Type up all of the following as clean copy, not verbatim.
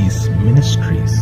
Peace Ministries.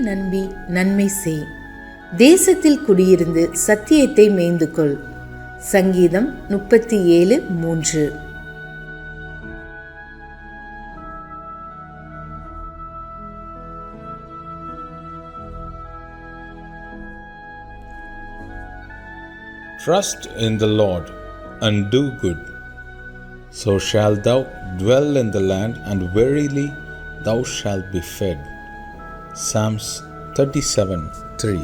நம்பி நன்மை செய், தேசத்தில் குடியிருந்து சத்தியத்தை மேய்ந்து கொள். சங்கீதம் 37:3. Trust in the Lord and do good, so shalt thou dwell in the land, and verily thou shalt be fed. Psalms 37:3.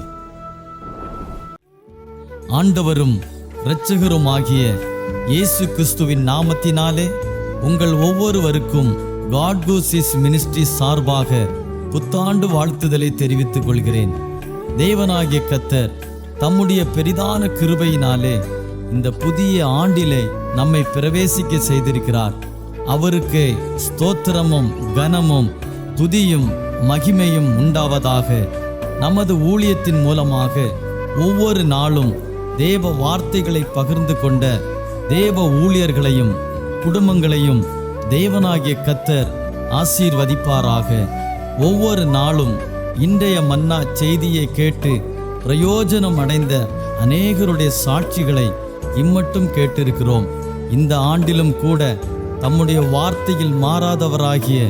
ஆண்டவரும் இரட்சகருமாகிய இயேசு கிறிஸ்துவின் நாமத்தினாலே உங்கள் ஒவ்வொருவருக்கும் காட் கோசஸ் மினிஸ்ட்ரி சார்பாக புத்தாண்டு வாழ்த்துதலை தெரிவித்துக் கொள்கிறேன். தேவனாகிய கர்த்தர் தம்முடைய பெரிதான கிருபையினாலே இந்த புதிய ஆண்டிலே நம்மை பிரவேசிக்க செய்திருக்கிறார். அவருக்கு ஸ்தோத்திரமும் கனமும் துதியும் மகிமையும் உண்டாவதாக. நமது ஊழியத்தின் மூலமாக ஒவ்வொரு நாளும் தேவ வார்த்தைகளை பகிர்ந்து கொண்ட தேவ ஊழியர்களையும் குடும்பங்களையும் தேவனாகிய கர்த்தர் ஆசீர்வதிப்பாராக. ஒவ்வொரு நாளும் இன்றைய மன்னா செய்தியை கேட்டு பிரயோஜனம் அடைந்த அநேகருடைய சாட்சிகளை இம்மட்டும் கேட்டிருக்கிறோம். இந்த ஆண்டிலும் கூட தம்முடைய வார்த்தையில் மாறாதவராகிய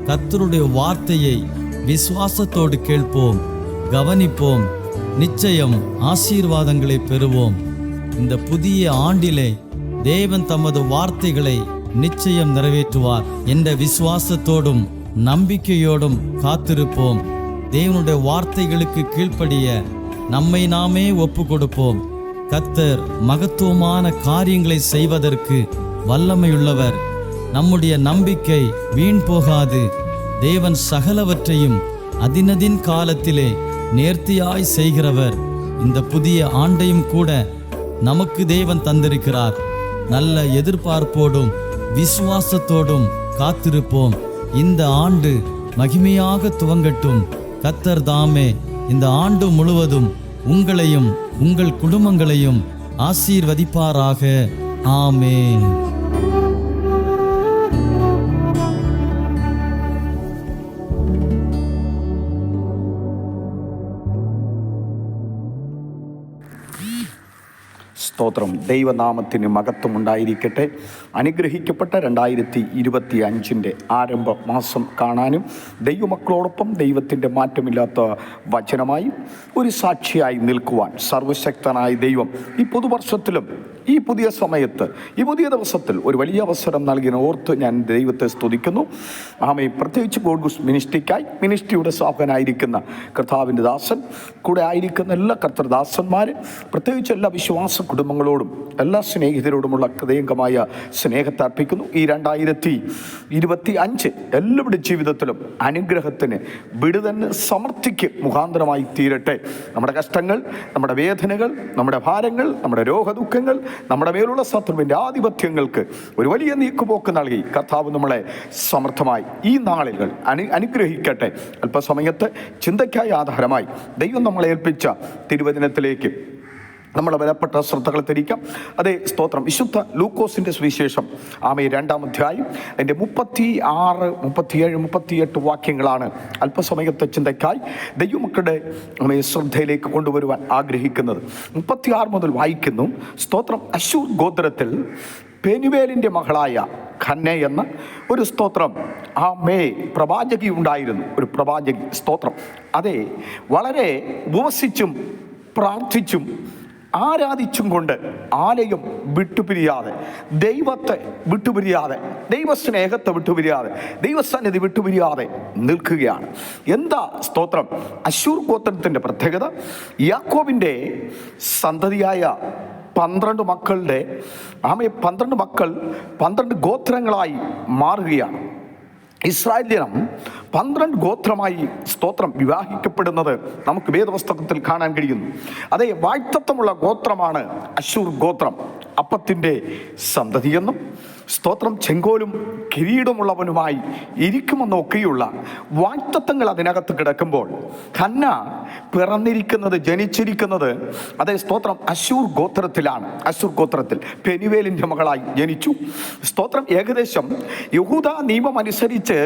கர்த்தருடைய வார்த்தையை விசுவாசத்தோடு கேட்போம், கவனிப்போம், நிச்சயம் ஆசீர்வாதங்களை பெறுவோம். இந்த புதிய ஆண்டிலே தேவன் தமது வார்த்தைகளை நிச்சயம் நிறைவேற்றுவார் என்ற விசுவாசத்தோடும் நம்பிக்கையோடும் காத்திருப்போம். தேவனுடைய வார்த்தைகளுக்கு கீழ்ப்படிய நம்மை நாமே ஒப்பு கொடுப்போம். கர்த்தர் மகத்துவமான காரியங்களை செய்வதற்கு வல்லமையுள்ளவர். நம்முடைய நம்பிக்கை வீண் போகாது. தேவன் சகலவற்றையும் அதினதின் காலத்திலே நேர்த்தியாய் செய்கிறவர். இந்த புதிய ஆண்டையும் கூட நமக்கு தேவன் தந்திருக்கிறார். நல்ல எதிர்பார்ப்போடும் விசுவாசத்தோடும் காத்திருப்போம். இந்த ஆண்டு மகிமையாக துவங்கட்டும். கர்த்தர் தாமே இந்த ஆண்டு முழுவதும் உங்களையும் உங்கள் குடும்பங்களையும் ஆசீர்வதிப்பாராக. ஆமென். സ്തോത്രം. ദൈവനാമത്തിന് മഹത്വം ഉണ്ടായിരിക്കട്ടെ. അനുഗ്രഹിക്കപ്പെട്ട 2025 ആരംഭ മാസം കാണാനും ദൈവമക്കളോടൊപ്പം ദൈവത്തിൻ്റെ മാറ്റമില്ലാത്ത വചനമായി ഒരു സാക്ഷിയായി നിൽക്കുവാൻ സർവശക്തനായ ദൈവം ഈ പുതുവർഷത്തിലും ഈ പുതിയ സമയത്ത് ഈ പുതിയ ദിവസത്തിൽ ഒരു വലിയ അവസരം നൽകിയ ഓർത്ത് ഞാൻ ദൈവത്തെ സ്തുതിക്കുന്നു. ആമേ. പ്രത്യേകിച്ച് ഗോഡ് മിനിസ്ട്രിക്കായി മിനിസ്ട്രിയുടെ സ്ഥാപകനായിരിക്കുന്ന കർത്താവിൻ്റെ ദാസൻ, കൂടെ ആയിരിക്കുന്ന എല്ലാ കർത്തൃദാസന്മാർ, പ്രത്യേകിച്ച് എല്ലാ വിശ്വാസ കുടുംബങ്ങളോടും എല്ലാ സ്നേഹിതരോടുമുള്ള ഹൃദയംഗമായ സ്നേഹത്തെ അർപ്പിക്കുന്നു. ഈ 2025 എല്ലാവരുടെ ജീവിതത്തിലും അനുഗ്രഹത്തിന്, വിടുതലിന്, സമൃദ്ധിക്ക് മുഖാന്തരമായി തീരട്ടെ. നമ്മുടെ കഷ്ടങ്ങൾ, നമ്മുടെ വേദനകൾ, നമ്മുടെ ഭാരങ്ങൾ, നമ്മുടെ രോഗദുഃഖങ്ങൾ, നമ്മുടെ മേലുള്ള ശത്രുവിൻ്റെ ആധിപത്യങ്ങൾക്ക് ഒരു വലിയ നീക്കുപോക്ക് നൽകി കർത്താവ് നമ്മളെ സമൃദ്ധമായി ഈ നാളുകൾ അനുഗ്രഹിക്കട്ടെ. അല്പസമയത്ത് ചിന്തയ്ക്കായി ആധാരമായി ദൈവം നമ്മളെ ഏൽപ്പിച്ച തിരുവചനത്തിലേക്ക് നമ്മളെ വിലപ്പെട്ട ശ്രദ്ധകൾ തിരിക്കാം. അതേ സ്തോത്രം. വിശുദ്ധ ലൂക്കോസിൻ്റെ സുവിശേഷം 2-ാം അധ്യായം അതിൻ്റെ 36, 37, 38 വാക്യങ്ങളാണ് അല്പസമയത്തെ ചിന്തയ്ക്കായി ദൈവമക്കളുടെ ശ്രദ്ധയിലേക്ക് കൊണ്ടുവരുവാൻ ആഗ്രഹിക്കുന്നത്. 36 മുതൽ വായിക്കുന്നു. സ്തോത്രം. അശ്ശൂർ ഗോത്രത്തിൽ പെനുവേലിൻ്റെ മകളായ ഖന്ന എന്ന ഒരു സ്തോത്രം പ്രവാചകി ഉണ്ടായിരുന്നു. ഒരു പ്രവാചകി. സ്തോത്രം. അതെ, വളരെ ഉപവസിച്ചും പ്രാർത്ഥിച്ചും ആരാധിച്ചും കൊണ്ട് ആലയം വിട്ടുപിരിയാതെ, ദൈവത്തെ വിട്ടുപിരിയാതെ, ദൈവസ്നേഹത്തെ വിട്ടുപിരിയാതെ, ദൈവസന്നിധി വിട്ടുപിരിയാതെ നിൽക്കുകയാണ്. എന്താ സ്തോത്രം അശ്ശൂർ ഗോത്രത്തിൻ്റെ പ്രത്യേകത? യാക്കോബിൻ്റെ സന്തതിയായ 12 മക്കളുടെ 12 മക്കൾ 12 ഗോത്രങ്ങളായി മാറുകയാണ്. ഇസ്രായേൽ ജനം 12 ഗോത്രമായി സ്തോത്രം വിവാഹിക്കപ്പെടുന്നത് നമുക്ക് വേദപുസ്തകത്തിൽ കാണാൻ കഴിയുന്നു. അതേ, വാഴ്ത്തത്വമുള്ള ഗോത്രമാണ് അശ്ശൂർ ഗോത്രം. അപ്പത്തിൻ്റെ സന്തതിയെന്നും സ്തോത്രം ചെങ്കോലും കിരീടമുള്ളവനുമായി ഇരിക്കുമെന്നൊക്കെയുള്ള വാഴ്ത്തത്വങ്ങൾ അതിനകത്ത് കിടക്കുമ്പോൾ ഖന്ന പിറന്നിരിക്കുന്നത്, ജനിച്ചിരിക്കുന്നത് അതേ സ്തോത്രം അശ്ശൂർ ഗോത്രത്തിലാണ്. അശ്ശൂർ ഗോത്രത്തിൽ പെനുവേലിൻ്റെ മകളായി ജനിച്ചു. സ്തോത്രം. ഏകദേശം യഹൂദ നിയമം അനുസരിച്ച്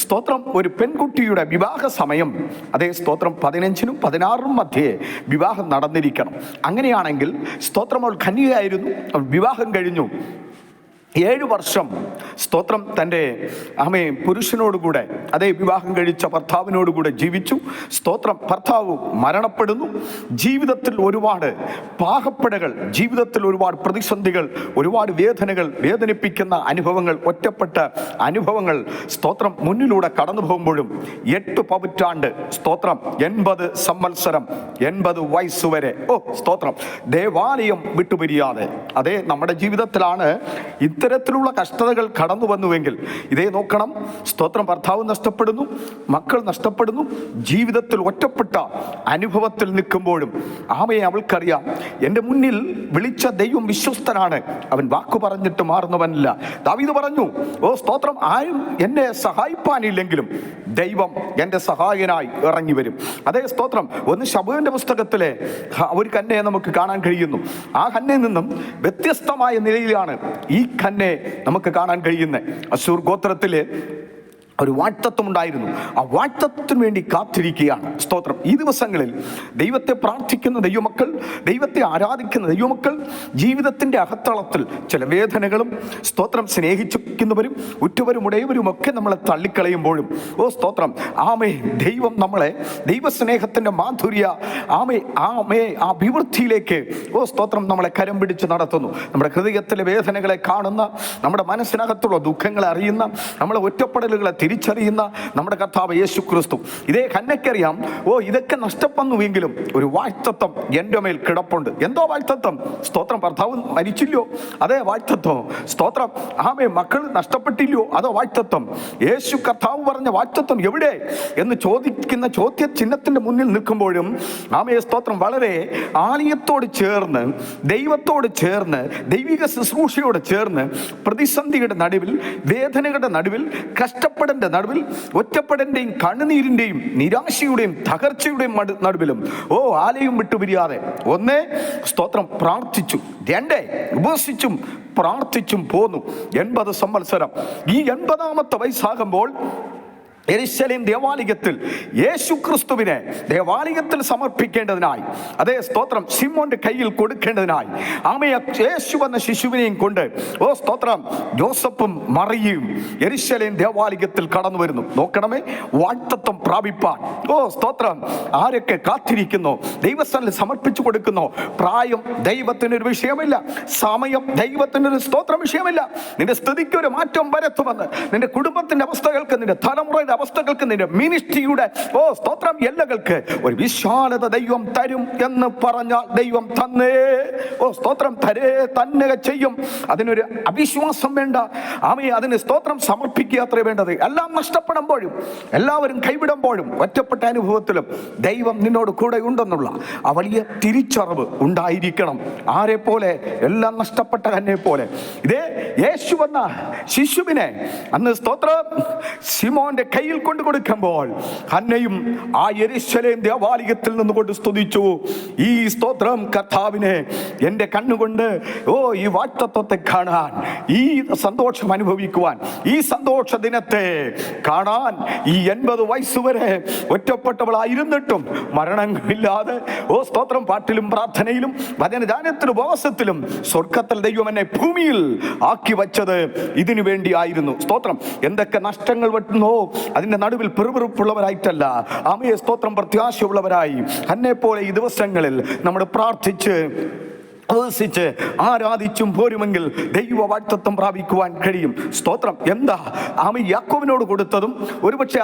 സ്തോത്രം ഒരു പെൺകുട്ടിയുടെ വിവാഹ സമയം അതേ സ്തോത്രം 15-നും 16-നും മധ്യേ വിവാഹം നടന്നിരിക്കണം. അങ്ങനെയാണെങ്കിൽ സ്തോത്രം അവൾ കന്യകയായിരുന്നു. അവൾ വിവാഹം കഴിഞ്ഞു 7 വർഷം സ്തോത്രം തൻ്റെ പുരുഷനോടുകൂടെ അതേ വിവാഹം കഴിച്ച ഭർത്താവിനോടുകൂടെ ജീവിച്ചു. സ്തോത്രം. ഭർത്താവ് മരണപ്പെടുന്നു. ജീവിതത്തിൽ ഒരുപാട് പാകപ്പെടകൾ, ജീവിതത്തിൽ ഒരുപാട് പ്രതിസന്ധികൾ, ഒരുപാട് വേദനകൾ, വേദനിപ്പിക്കുന്ന അനുഭവങ്ങൾ, ഒറ്റപ്പെട്ട അനുഭവങ്ങൾ സ്തോത്രം മുന്നിലൂടെ കടന്നു പോകുമ്പോഴും 8 പതിറ്റാണ്ട് സ്തോത്രം 80 സംവത്സരം 80 വയസ്സുവരെ സ്തോത്രം ദേവാലയം വിട്ടുപിരിയാതെ, അതേ നമ്മുടെ ജീവിതത്തിലാണ് ഇത്തരത്തിലുള്ള കഷ്ടതകൾ കടന്നു വന്നുവെങ്കിൽ ഇതേ നോക്കണം. സ്തോത്രം. ഭർത്താവ് നഷ്ടപ്പെടുന്നു, മക്കൾ നഷ്ടപ്പെടുന്നു, ജീവിതത്തിൽ ഒറ്റപ്പെട്ട അനുഭവത്തിൽ നിൽക്കുമ്പോഴും അവൾക്കറിയാം എൻ്റെ മുന്നിൽ വിളിച്ച ദൈവം വിശ്വസ്തനാണ്, അവൻ വാക്കു പറഞ്ഞിട്ട് മാറുന്നവനല്ല. ദാവീദ് പറഞ്ഞു, സ്തോത്രം, ആരും എന്നെ സഹായിപ്പാനില്ലെങ്കിലും ദൈവം എൻ്റെ സഹായനായി ഇറങ്ങി വരും. അതേ സ്തോത്രം. ഒന്ന് ശമൂവേലിന്റെ പുസ്തകത്തിലെ ഒരു കന്യയെ നമുക്ക് കാണാൻ കഴിയുന്നു. ആ കന്യയിൽ നിന്നും വ്യത്യസ്തമായ നിലയിലാണ് ഈ കന്യ നമുക്ക് കാണാൻ കഴിയുന്നത്. അശ്ശൂർ ഗോത്രത്തിലെ ഒരു വാഴ്ത്തത്വം ഉണ്ടായിരുന്നു. ആ വാഴ്ത്തത്വത്തിന് വേണ്ടി കാത്തിരിക്കുകയാണ്. സ്തോത്രം. ഈ ദിവസങ്ങളിൽ ദൈവത്തെ പ്രാർത്ഥിക്കുന്ന ദൈവമക്കൾ, ദൈവത്തെ ആരാധിക്കുന്ന ദൈവമക്കൾ ജീവിതത്തിൻ്റെ അകത്തളത്തിൽ ചില വേദനകളും സ്തോത്രം സ്നേഹിച്ചിരിക്കുന്നവരും ഉറ്റവരും ഉടയവരും ഒക്കെ നമ്മളെ തള്ളിക്കളയുമ്പോഴും സ്തോത്രം ദൈവം നമ്മളെ ദൈവസ്നേഹത്തിൻ്റെ മാധുര്യ ആ അഭിവൃദ്ധിയിലേക്ക് സ്തോത്രം നമ്മളെ കരം പിടിച്ച് നടത്തുന്നു. നമ്മുടെ ഹൃദയത്തിലെ വേദനകളെ കാണുന്ന, നമ്മുടെ മനസ്സിനകത്തുള്ള ദുഃഖങ്ങളെ അറിയുന്ന, നമ്മളെ ഒറ്റപ്പെടലുകളെ തിരിച്ചറിയുന്ന നമ്മുടെ കർത്താവ് യേശു ക്രിസ്തു. ഇതേ ഖന്നയ്ക്കറിയാം, ഇതൊക്കെ നഷ്ടപ്പെടുന്നുവെങ്കിലും ഒരു വാഴ്ത്തത്വം എൻ്റെ മേൽ കിടപ്പുണ്ട്. എന്തോ വാഴ്ത്തത്വം? സ്തോത്രം. ഭർത്താവ് മരിച്ചില്ലോ? അതേ വാഴ്ത്തത്വം. സ്തോത്രം. മക്കൾ നഷ്ടപ്പെട്ടില്ലയോ? അതോ വാഴ്ത്തത്വം? യേശു കർത്താവ് പറഞ്ഞ വാഴ്ത്തത്വം എവിടെ എന്ന് ചോദിക്കുന്ന ചോദ്യ ചിഹ്നത്തിന്റെ മുന്നിൽ നിൽക്കുമ്പോഴും സ്തോത്രം വളരെ ആലയത്തോട് ചേർന്ന്, ദൈവത്തോട് ചേർന്ന്, ദൈവിക ശുശ്രൂഷയോട് ചേർന്ന്, പ്രതിസന്ധിയുടെ നടുവിൽ, വേദനകളുടെ നടുവിൽ, കഷ്ടപ്പെടേണ്ട നടുവിൽ, ഒറ്റപ്പെടന്റെയും കണ്ണുനീരിന്റെയും നിരാശയുടെയും തകർച്ചയുടെയും നടുവിലും ആലയം വിട്ടുപിരിയാതെ ഒന്നേ സ്തോത്രം പ്രാർത്ഥിച്ചു, 2 ഉപവസിച്ചും പ്രാർത്ഥിച്ചും പോന്നു 80 സംവത്സരം. ഈ 80ാമത്തെ വയസ്സാകുമ്പോൾ യെരുശലേം ദേവാലയത്തിൽ യേശു ക്രിസ്തുവിനെ ദേവാലയത്തിൽ സമർപ്പിക്കേണ്ടതിനായി, അതേ സ്തോത്രം ശിമോന്റെ കയ്യിൽ കൊടുക്കേണ്ടതിനായി യേശു എന്ന ശിശുവിനെയും കൊണ്ട് സ്തോത്രം ജോസഫും മറിയയും യെരുശലേം ദേവാലയത്തിൽ കടന്നു വരുന്നു. നോക്കണമേ, വാഴ്ത്തത്വം പ്രാപിപ്പാൻ സ്തോത്രം ആരൊക്കെ കാത്തിരിക്കുന്നു, ദൈവസ്ഥനിൽ സമർപ്പിച്ചു കൊടുക്കുന്നു. പ്രായം ദൈവത്തിനൊരു വിഷയമില്ല, സമയം ദൈവത്തിനൊരു സ്തോത്രം വിഷയമില്ല. നിന്റെ സ്ഥിതിക്ക് ഒരു മാറ്റം വരുത്തുമെന്ന്, നിന്റെ കുടുംബത്തിന്റെ അവസ്ഥകൾക്ക്, നിന്റെ തലമുറയുടെ അവസ്ഥകൾക്ക്, നിന്റെ മിനിസ്ട്രിയുടെ സ്തോത്രം എല്ലകൾക്ക് ഒരു വിശാലത ദൈവം തരും എന്ന് പറഞ്ഞാൽ ദൈവം തന്നേ സ്തോത്രം തന്നെ ചെയ്യും. അതിനൊരു അവിശ്വാസം വേണ്ട. അതിന് സ്തോത്രം സമർപ്പിക്കുക അത്രേ വേണ്ടത്. എല്ലാം നഷ്ടപ്പെടുമ്പോഴും, എല്ലാവരും കൈവിടുമ്പോഴും, ഒറ്റപ്പെട്ട അനുഭവത്തിലും ദൈവം നിന്നോട് കൂടെ ഉണ്ടെന്നുള്ള ആ വലിയ തിരിച്ചറിവ് ഉണ്ടായിരിക്കണം. ആരെ പോലെ? എല്ലാം നഷ്ടപ്പെട്ട കന്നെ പോലെ. ഇതേ യേശു എന്ന ശിശുവിനെ അന്ന് സ്തോത്രം ശിമോന്റെ കൈ കയ്യിൽ കൊണ്ട് കൊടുക്കുമ്പോൾ ഹന്നയും ആ യെരൂശലേം ദേവാലയത്തിൽ നിന്നുകൊണ്ട് സ്തുതിച്ചു, ഈ സ്തോത്രം കർത്താവിനെ എൻ്റെ കണ്ണുകൊണ്ട് ഈ വാഗ്ദത്തത്തെ കാണാൻ, ഈ സന്തോഷം അനുഭവിക്കുവാൻ, ഈ സന്തോഷ ദിനത്തെ കാണാൻ ഈ 80 വയസ്സുവരെ ഒറ്റപ്പെട്ടവളായിരുന്നിട്ടും മരണങ്ങളില്ലാതെ സ്തോത്രം പാട്ടിലും പ്രാർത്ഥനയിലും വചനദാനത്തിലും ഉപവാസത്തിലും സ്വർഗത്തിൽ ദൈവം എന്നെ ഭൂമിയിൽ ആക്കി വച്ചത് ഇതിനു വേണ്ടിയായിരുന്നു. സ്തോത്രം. എന്തൊക്കെ നഷ്ടങ്ങൾ വെട്ടുന്നോ അതിന്റെ നടുവിൽ പെറുപെറുപ്പുള്ളവരായിട്ടല്ല, ആമയെ സ്തോത്രം പ്രത്യാശയുള്ളവരായി എന്നെ പോലെ ഈ ദിവസങ്ങളിൽ നമ്മൾ പ്രാർത്ഥിച്ച് ആരാധിച്ചും പോരുമെങ്കിൽ ദൈവ വാഗ്ദത്തം പ്രാപിക്കുവാൻ കഴിയും. സ്തോത്രം. എന്താ ആമ യാക്കോബിനോട് കൊടുത്തതും ഒരുപക്ഷെ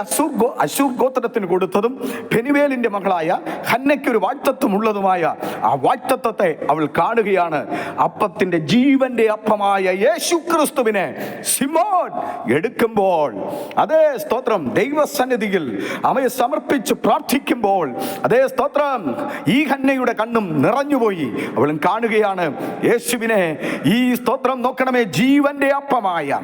അശൂർ ഗോത്രത്തിന് കൊടുത്തതും പെനുവേലിന്റെ മകളായ ഹന്നയ്ക്ക് ഒരു വാഗ്ദത്തം ഉള്ളതുമായ ആ വാഗ്ദത്തത്തെ അവൾ കാണുകയാണ്. അപ്പത്തിന്റെ ജീവന്റെ അപ്പമായ യേശു ക്രിസ്തുവിനെ ശിമോൻ എടുക്കുമ്പോൾ, അതേ സ്തോത്രം, ദൈവസന്നിധിയിൽ അവയെ സമർപ്പിച്ച് പ്രാർത്ഥിക്കുമ്പോൾ, അതേ സ്തോത്രം, ഈ ഹന്നയുടെ കണ്ണും നിറഞ്ഞുപോയി. അവളും കാണുക യേശുവിനെ. ഈ സ്തോത്രം നോക്കണമേ, ജീവന്റെ അപ്പമായ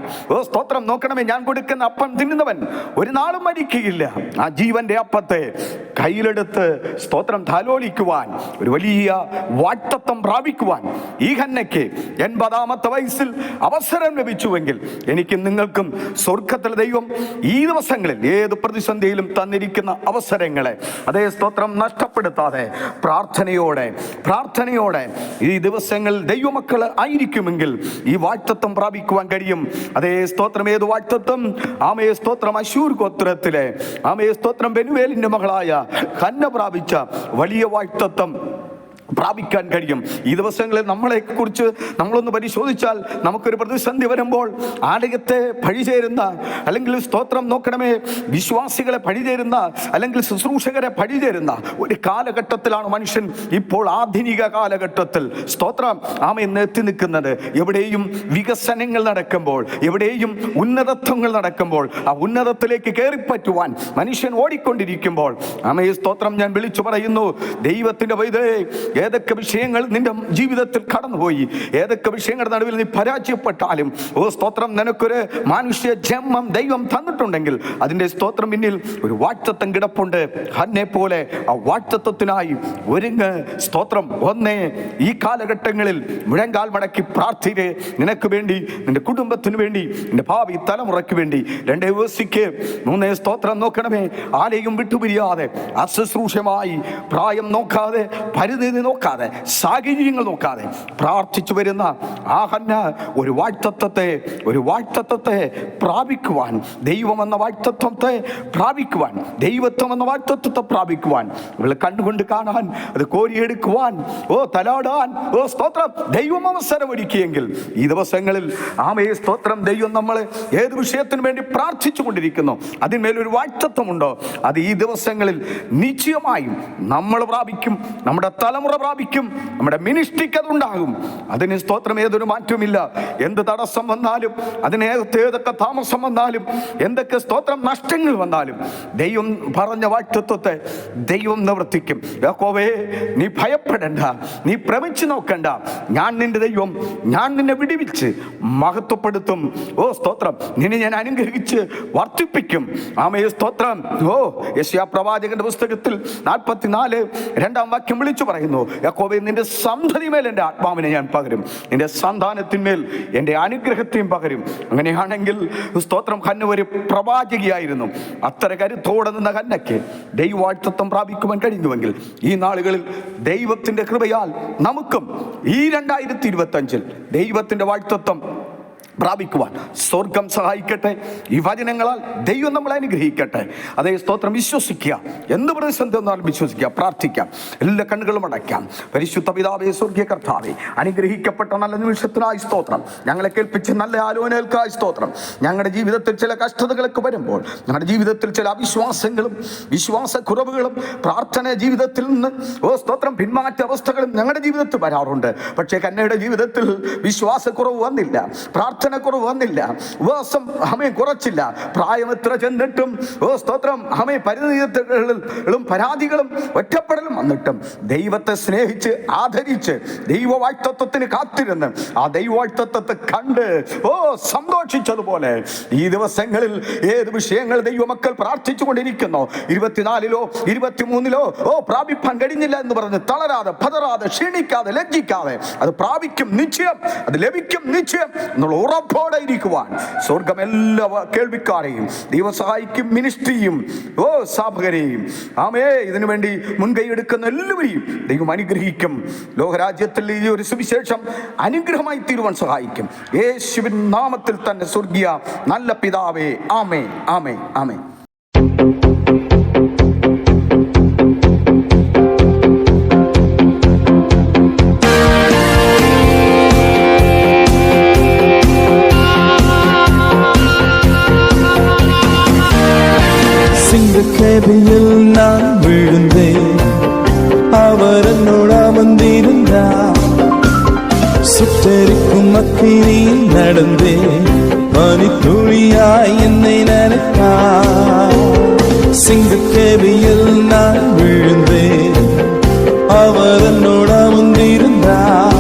സ്തോത്രം നോക്കണമേ, ഞാൻ കൊടുക്കുന്ന അപ്പം തിന്നുന്നവൻ ഒരു നാളും മരിക്കുകയില്ല. ആ ജീവന്റെ അപ്പത്തെ കയ്യിലെടുത്ത് സ്തോത്രം താലോലിക്കുവാൻ, ഒരു വലിയ വാഗ്ദത്തം പ്രാപിക്കുവാൻ ഈ ഹന്നയ്ക്ക് 80-ാമത്തെ വയസ്സിൽ അവസരം ലഭിച്ചുവെങ്കിൽ എനിക്കും നിങ്ങൾക്കും സ്വർഗത്തിലെ ദൈവം ഈ ദിവസങ്ങളിൽ ഏത് പ്രതിസന്ധിയിലും തന്നിരിക്കുന്ന അവസരങ്ങളെ അതേ സ്തോത്രം നഷ്ടപ്പെടുത്താതെ പ്രാർത്ഥനയോടെ ഈ ദിവസങ്ങൾ ദൈവമക്കൾ ആയിരിക്കുമെങ്കിൽ ഈ വാഗ്ദത്തം പ്രാപിക്കുവാൻ കഴിയും. അതേ സ്തോത്രം. ഏത് വാഗ്ദത്തം? ആമയെ സ്തോത്രം അശൂർ ഗോത്രത്തിലെ ആമയെ സ്തോത്രം പെനുവേലിന്റെ മകളായ ഹന്ന പ്രാപിച്ച വലിയ വാഗ്ദത്തം പ്രാപിക്കാൻ കഴിയും. ഈ ദിവസങ്ങളിൽ നമ്മളെ കുറിച്ച് നമ്മളൊന്ന് പരിശോധിച്ചാൽ നമുക്കൊരു പ്രതിസന്ധി വരുമ്പോൾ ആലയത്തെ പഴിചേരുന്ന, അല്ലെങ്കിൽ സ്തോത്രം നോക്കണമേ വിശ്വാസികളെ പഴിചേരുന്ന, അല്ലെങ്കിൽ ശുശ്രൂഷകരെ പഴിചേരുന്ന ഒരു കാലഘട്ടത്തിലാണ് മനുഷ്യൻ ഇപ്പോൾ, ആധുനിക കാലഘട്ടത്തിൽ സ്തോത്രം ആമയെന്ന് എത്തി നിൽക്കുന്നത്. എവിടെയും വികസനങ്ങൾ നടക്കുമ്പോൾ, എവിടെയും ഉന്നതത്വങ്ങൾ നടക്കുമ്പോൾ, ആ ഉന്നതത്തിലേക്ക് കയറിപ്പറ്റുവാൻ മനുഷ്യൻ ഓടിക്കൊണ്ടിരിക്കുമ്പോൾ ആമയെ സ്തോത്രം ഞാൻ വിളിച്ചു പറയുന്നു, ദൈവത്തിന്റെ പൈതലേ, ഏതൊക്കെ വിഷയങ്ങൾ നിന്റെ ജീവിതത്തിൽ കടന്നുപോയി, ഏതൊക്കെ വിഷയങ്ങളുടെ നടുവിൽ നീ പരാജയപ്പെട്ടാലും സ്തോത്രം നിനക്കൊരു മാനുഷ്യ ജന്മം ദൈവം തന്നിട്ടുണ്ടെങ്കിൽ അതിന്റെ സ്തോത്രം പിന്നിൽ ഒരു വാഗ്ദത്തം കിടപ്പുണ്ട്. ഹന്നെ പോലെ ആ വാഗ്ദത്തത്തിനായി ഒരുങ്ങ്. സ്തോത്രം. ഒന്നേ, ഈ കാലഘട്ടങ്ങളിൽ മുഴങ്കാൽ മടക്കി പ്രാർത്ഥിക്ക്, നിനക്ക് വേണ്ടി, നിന്റെ കുടുംബത്തിന് വേണ്ടി, നിന്റെ ഭാവി തലമുറയ്ക്ക് വേണ്ടി. 2 ദിവസിക്ക് 3 സ്തോത്രം നോക്കണമേ, ആലയം വിട്ടുപിരിയാതെ അശുശ്രൂഷമായി, പ്രായം നോക്കാതെ, പരിധി നോക്കാതെ, സാഹചര്യങ്ങൾ നോക്കാതെ പ്രാർത്ഥിച്ചു വരുന്ന ആ ഹന്ന ഒരു വാഗ്ദത്തത്തെ പ്രാപിക്കുവാൻ, ദൈവമെന്ന വാഗ്ദത്തത്തെ പ്രാപിക്കുവാൻ, ദൈവത്വം എന്ന വാഗ്ദത്തത്തെ പ്രാപിക്കുവാൻ, അവളെ കണ്ടുകൊണ്ട് കാണാൻ, അത് കോരിയെടുക്കുവാൻ, തലാടാൻ സ്തോത്രം ദൈവം അവസരം ഒരുക്കിയെങ്കിൽ ഈ ദിവസങ്ങളിൽ ആമയെ സ്തോത്രം ദൈവം നമ്മളെ ഏത് വിഷയത്തിന് വേണ്ടി പ്രാർത്ഥിച്ചു കൊണ്ടിരിക്കുന്നു, അതിന്മേലൊരു വാഗ്ദത്തമുണ്ടോ, അത് ഈ ദിവസങ്ങളിൽ നിശ്ചയമായും നമ്മൾ പ്രാപിക്കും, നമ്മുടെ തലമുറ പ്രാപിക്കും, നമ്മുടെ മിനിസ്ട്രിക്ക് അതുണ്ടാകും. അതിന് സ്തോത്രം ഏതൊരു മാറ്റവുമില്ല. എന്ത് തടസ്സം വന്നാലും, ഏതൊക്കെ താമസം വന്നാലും, എന്തൊക്കെ സ്തോത്രം നഷ്ടങ്ങൾ വന്നാലും ദൈവം പറഞ്ഞ വാഗ്ദത്തത്തെ ദൈവം നിവർത്തിക്കും. യാക്കോബേ, നീ ഭയപ്പെടണ്ട, നീ ഭ്രമിച്ചു നോക്കണ്ട, ഞാൻ നിന്റെ ദൈവം, ഞാൻ നിന്നെ വിടുവിച്ച് മഹത്വപ്പെടുത്തും. സ്തോത്രം, നിന്നെ ഞാൻ അനുഗ്രഹിച്ച് വർദ്ധിപ്പിക്കും. ആമയെ സ്തോത്രം. യെശയ്യാ പ്രവാചകന്റെ പുസ്തകത്തിൽ 44:2 വാക്യം വിളിച്ചു പറയുന്നു, യാക്കോബേ, നിന്റെ സന്തതിമേൽ എൻ്റെ ആത്മാവിനെ ഞാൻ പകരും, നിന്റെ സന്താനത്തിന്മേൽ എൻ്റെ അനുഗ്രഹത്തെയും പകരും. അങ്ങനെയാണെങ്കിൽ സ്തോത്രം, ഹന്ന ഒരു പ്രവാചകിയായിരുന്നു. അത്ര കരുത്തോടെ നിന്ന ഹന്നയ്ക്ക് ദൈവവാഗ്ദത്തം പ്രാപിക്കുവാൻ കഴിഞ്ഞുവെങ്കിൽ ഈ നാളുകളിൽ ദൈവത്തിന്റെ കൃപയാൽ നമുക്കും ഈ 2025 ദൈവത്തിന്റെ വാഗ്ദത്തം പ്രാപിക്കുവാൻ സ്വർഗം സഹായിക്കട്ടെ. ഈ വചനങ്ങളാൽ ദൈവം നമ്മളെ അനുഗ്രഹിക്കട്ടെ. അതേ സ്തോത്രം. വിശ്വസിക്കുക, എന്ത് പ്രതിസന്ധി വന്നാലും വിശ്വസിക്കുക, പ്രാർത്ഥിക്കാം, എല്ലാ കണ്ണുകളും അടയ്ക്കാം. പരിശുദ്ധ പിതാവേ, സ്വർഗീയ കർത്താവേ, അനുഗ്രഹിക്കപ്പെട്ട നല്ല നിമിഷത്തിനായി സ്തോത്രം, ഞങ്ങളെ കേൾപ്പിച്ച നല്ല ആലോചനകൾക്കായി സ്തോത്രം. ഞങ്ങളുടെ ജീവിതത്തിൽ ചില കഷ്ടതകളൊക്കെ വരുമ്പോൾ, ഞങ്ങളുടെ ജീവിതത്തിൽ ചില അവിശ്വാസങ്ങളും വിശ്വാസക്കുറവുകളും പ്രാർത്ഥന ജീവിതത്തിൽ നിന്ന് സ്തോത്രം പിന്മാറ്റ അവസ്ഥകളും ഞങ്ങളുടെ ജീവിതത്തിൽ വരാറുണ്ട്. പക്ഷേ കന്നയുടെ ജീവിതത്തിൽ വിശ്വാസക്കുറവ് വന്നില്ല, പ്രാർത്ഥന പ്രാർത്ഥനക്കുറവ് വന്നില്ല, ഉപവാസം കുറച്ചില്ല, പ്രായം എത്ര ചെന്നിട്ടും സ്തോത്രം പരിണിതികളും പരാതികളും ഒറ്റപ്പെടലും വന്നിട്ടും ദൈവത്തെ സ്നേഹിച്ച് ആദരിച്ച് ദൈവവാഴ്ത്തത്വത്തിന് കാത്തിരുന്ന് ആ ദൈവവാഴ്ത്തത്വത്തെ കണ്ട് സന്തോഷിച്ചതുപോലെ ഈ ദിവസങ്ങളിൽ ഏത് വിഷയങ്ങൾ ദൈവമക്കൾ പ്രാർത്ഥിച്ചു കൊണ്ടിരിക്കുന്നു, 24-ലോ 23-ലോ പ്രാപിപ്പാൻ കഴിഞ്ഞില്ല എന്ന് പറഞ്ഞ് തളരാതെ പതറാതെ ക്ഷീണിക്കാതെ ലജ്ജിക്കാതെ അത് പ്രാപിക്കും നിശ്ചയം, അത് ലഭിക്കും നിശ്ചയം എന്നുള്ള ഉറപ്പോടെ ഇരിക്കുവാൻ സ്വർഗം എല്ലാ കേൾവിക്കാരെയും ദൈവം സഹായിക്കും. മിനിസ്ട്രിയും സ്ഥാപകരെയും ഇതിനു വേണ്ടി മുൻകൈ എടുക്കുന്ന എല്ലാവരെയും ദൈവം അനുഗ്രഹിക്കും. ലോകരാജ്യത്തിൽ ഈ ഒരു സുവിശേഷം അനുഗ്രഹമായി തീരുവാൻ സഹായിക്കും. യേശുവിൻ നാമത്തിൽ തന്നെ സ്വർഗീയ നല്ല പിതാവേ, ആമേൻ, ആമേൻ, ആമേൻ. சிங்கக்கேபியில் நான் விழுந்தேன், அவர் என்னோட அமர்ந்திருந்தார். சுட்டெரிக்கும் அக்கினியில் நடந்தேன், பனித்துளியாய் என்னை நனைத்தார். சிங்கக்கேபியில் நான் விழுந்தேன், அவர் என்னோட அமர்ந்திருந்தார்.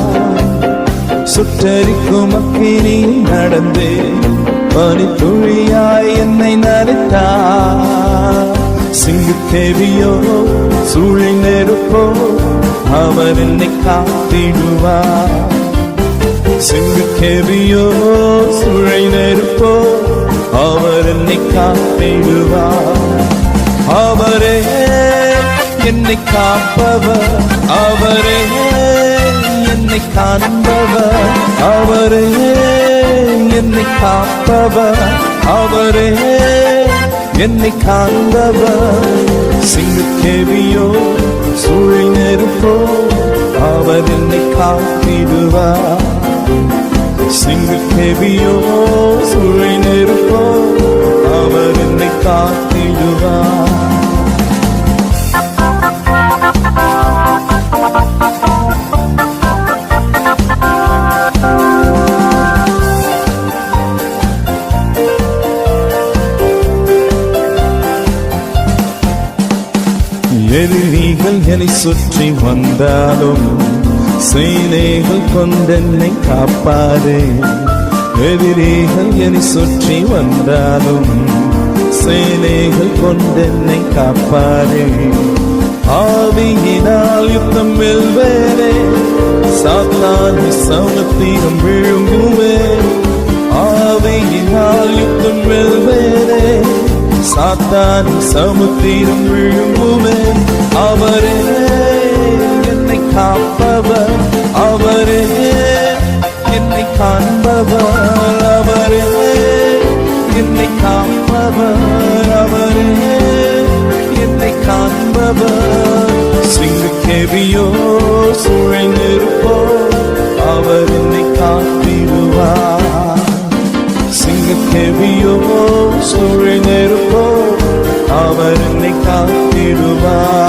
சுட்டெரிக்கும் அக்கினியில் நடந்தேன், பனித்துளியாய் என்னை நனைத்தார். சிங்கக்கேபியோ சூழி நெருப்போ அவர் என்னை காத்திடுவார். சிங்கக்கேபியோ சூழை நெருப்போ அவர் என்னை காத்திடுவார். அவரே என்னை காப்பவர், அவரே என்னை காண்பவர், அவரே என்னை காப்பவர், அவரே என்னை காண்பவர். சிங்கக்கேபியோ சூழை நெருப்போ அவர் என்னை காத்திடுவார். சிங்கக்கேபியோ சூழை நெருப்போ அவர் என்னை காத்திடுவார். எதிரிகள் என்னை சுற்றி வந்தாலும் சேனைகள் கொண்டென்னை காப்பாரே. எதிரிகள் என்னை சுற்றி வந்தாலும் சேனைகள் கொண்டென்னை காப்பாரே. ஆவியினால் யுத்தம் வெல்வேனே, சாத்தானை சமுத்திரம் விழுங்குவே. ஆவியினால் யுத்தம் வெல்வேனே, சாத்தானை சமுத்திரம் விழுங்குவே. அவரே என்னை காப்பவர், அவரே என்னை காண்பவர், அவரே என்னை காப்பவர், அவரே என்னை காண்பவர். சிங்கக்கேபியோ சூழை நெருப்போ அவர் என்னை காத்திடுவார். சிங்கக்கேபியோ சூழை நெருப்போ அவர் என்னை காத்திடுவார்.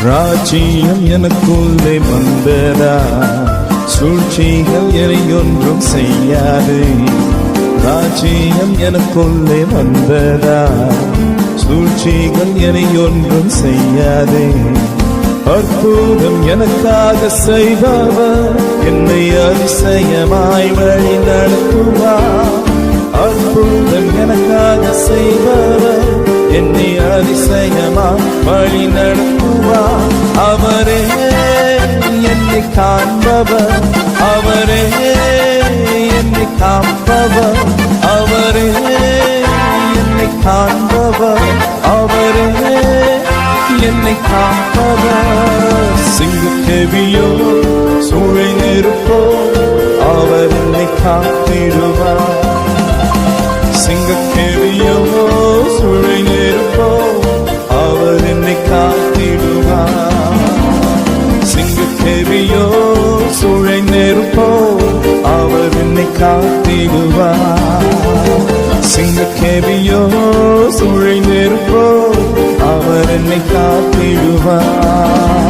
ராஜ்யம் எனக்குள்ளே வந்ததா, சூழ்ச்சிகள் என்னை ஒன்றும் செய்யாது. ராஜ்யம் எனக்குள்ளே வந்ததா, சூழ்ச்சிகள் என்னை ஒன்றும் செய்யாது. அற்புதம் எனக்காக செய்பவர் என்னை அதிசயமாய் வழி நடத்துவார். அற்புதம் எனக்காக செய்பவர் என்னை அதிசயமாய் வழி நடத்துவார். அவரே என்னை காண்பவர், அவரே என்னை காப்பவர், அவரே என்னை காண்பவர், அவரே என்னை காப்பவர். சிங்கக்கேபியோ சூழை நெருப்போ அவர் என்னை காத்திடுவார். சிங்கக்கேபியோ சூழை நெருப்போ அவர் என்னை காத்திடுவார். சிங்கக்கேபியோ சூழை நெருப்போ அவர் என்னை காத்திடுவார். சிங்கக்கேவியோ சுழை நெருப்போ அவர் என்னை காத்திடுவார்.